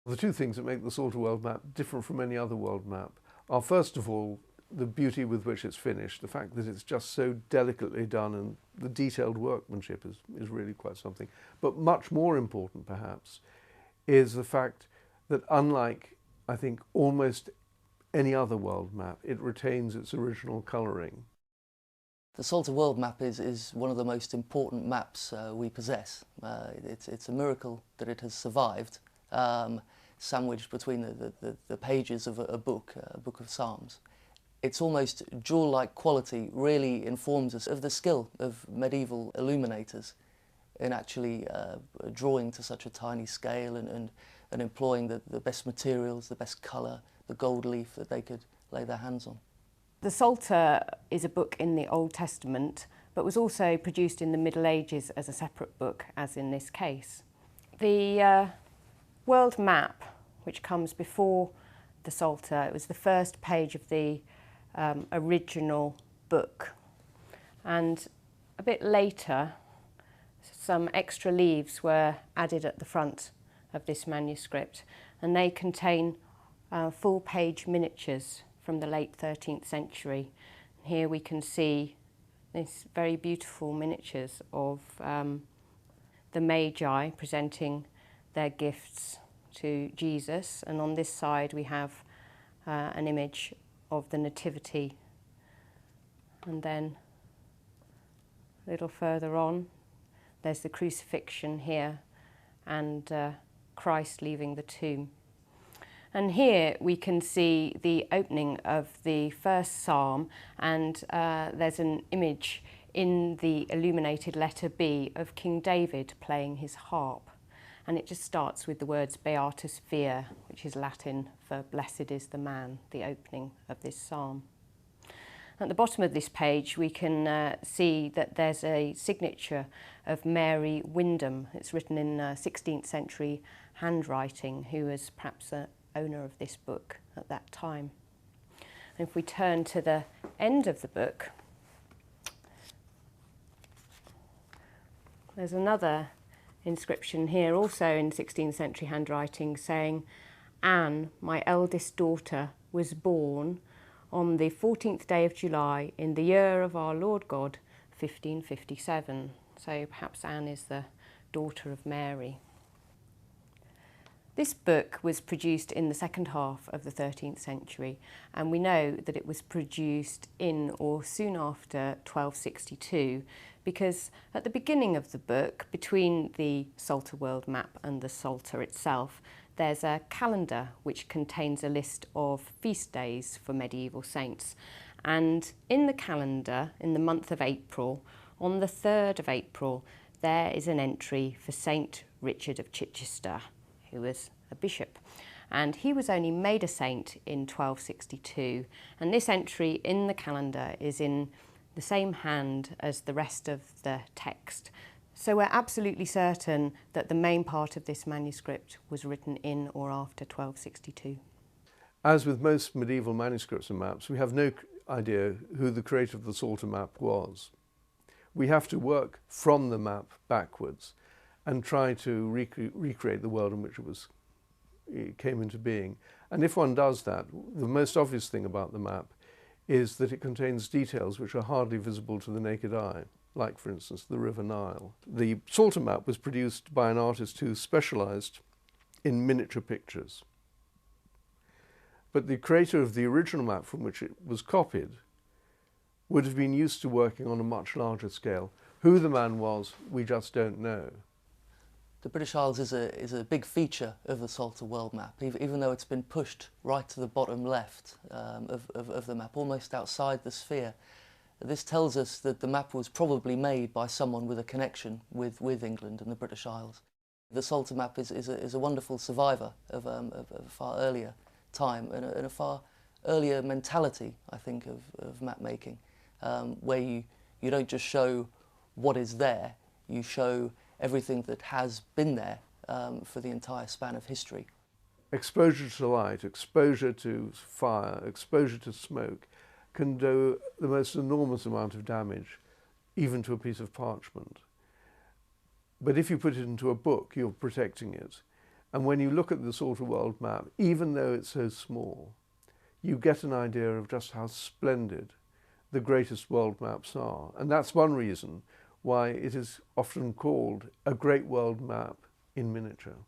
The two things that make the Psalter World Map different from any other world map are, first of all, the beauty with which it's finished, the fact that it's just so delicately done, and the detailed workmanship is really quite something. But much more important, perhaps, is the fact that unlike, I think, almost any other world map, it retains its original colouring. The Psalter World Map is one of the most important maps we possess. It's a miracle that it has survived, sandwiched between the pages of a book of Psalms. Its almost jewel-like quality really informs us of the skill of medieval illuminators in actually drawing to such a tiny scale and employing the best materials, the best colour, the gold leaf that they could lay their hands on. The Psalter is a book in the Old Testament, but was also produced in the Middle Ages as a separate book, as in this case. The World Map, which comes before the Psalter, it was the first page of the original book, and a bit later some extra leaves were added at the front of this manuscript, and they contain full-page miniatures from the late 13th century. Here we can see these very beautiful miniatures of the Magi presenting their gifts to Jesus, and on this side we have an image of the Nativity, and then a little further on there's the crucifixion here and Christ leaving the tomb. And here we can see the opening of the first psalm, and there's an image in the illuminated letter B of King David playing his harp. And it just starts with the words Beatus Vir, which is Latin for blessed is the man, the opening of this psalm. At the bottom of this page we can see that there's a signature of Mary Wyndham. It's written in 16th century handwriting, who was perhaps the owner of this book at that time. And if we turn to the end of the book, there's another inscription here, also in 16th century handwriting, saying, Anne, my eldest daughter, was born on the 14th day of July in the year of our Lord God, 1557. So perhaps Anne is the daughter of Mary. This book was produced in the second half of the 13th century, and we know that it was produced in or soon after 1262, because at the beginning of the book, between the Psalter World Map and the Psalter itself, there's a calendar which contains a list of feast days for medieval saints. And in the calendar, in the month of April, on the 3rd of April, there is an entry for Saint Richard of Chichester, who was a bishop. And he was only made a saint in 1262. And this entry in the calendar is in the same hand as the rest of the text. So we're absolutely certain that the main part of this manuscript was written in or after 1262. As with most medieval manuscripts and maps, we have no idea who the creator of the Psalter map was. We have to work from the map backwards and try to recreate the world in which it came into being. And if one does that, the most obvious thing about the map is that it contains details which are hardly visible to the naked eye, like, for instance, the River Nile. The Psalter map was produced by an artist who specialised in miniature pictures. But the creator of the original map from which it was copied would have been used to working on a much larger scale. Who the man was, we just don't know. The British Isles is a big feature of the Psalter World Map, even though it's been pushed right to the bottom left of the map, almost outside the sphere. This tells us that the map was probably made by someone with a connection with England and the British Isles. The Psalter map is a wonderful survivor of a far earlier time and a far earlier mentality, I think, of map making, where you don't just show what is there, you show everything that has been there for the entire span of history. Exposure to light, exposure to fire, exposure to smoke can do the most enormous amount of damage, even to a piece of parchment. But if you put it into a book, you're protecting it. And when you look at the Psalter World Map, even though it's so small, you get an idea of just how splendid the greatest world maps are. And that's one reason why it is often called a great world map in miniature.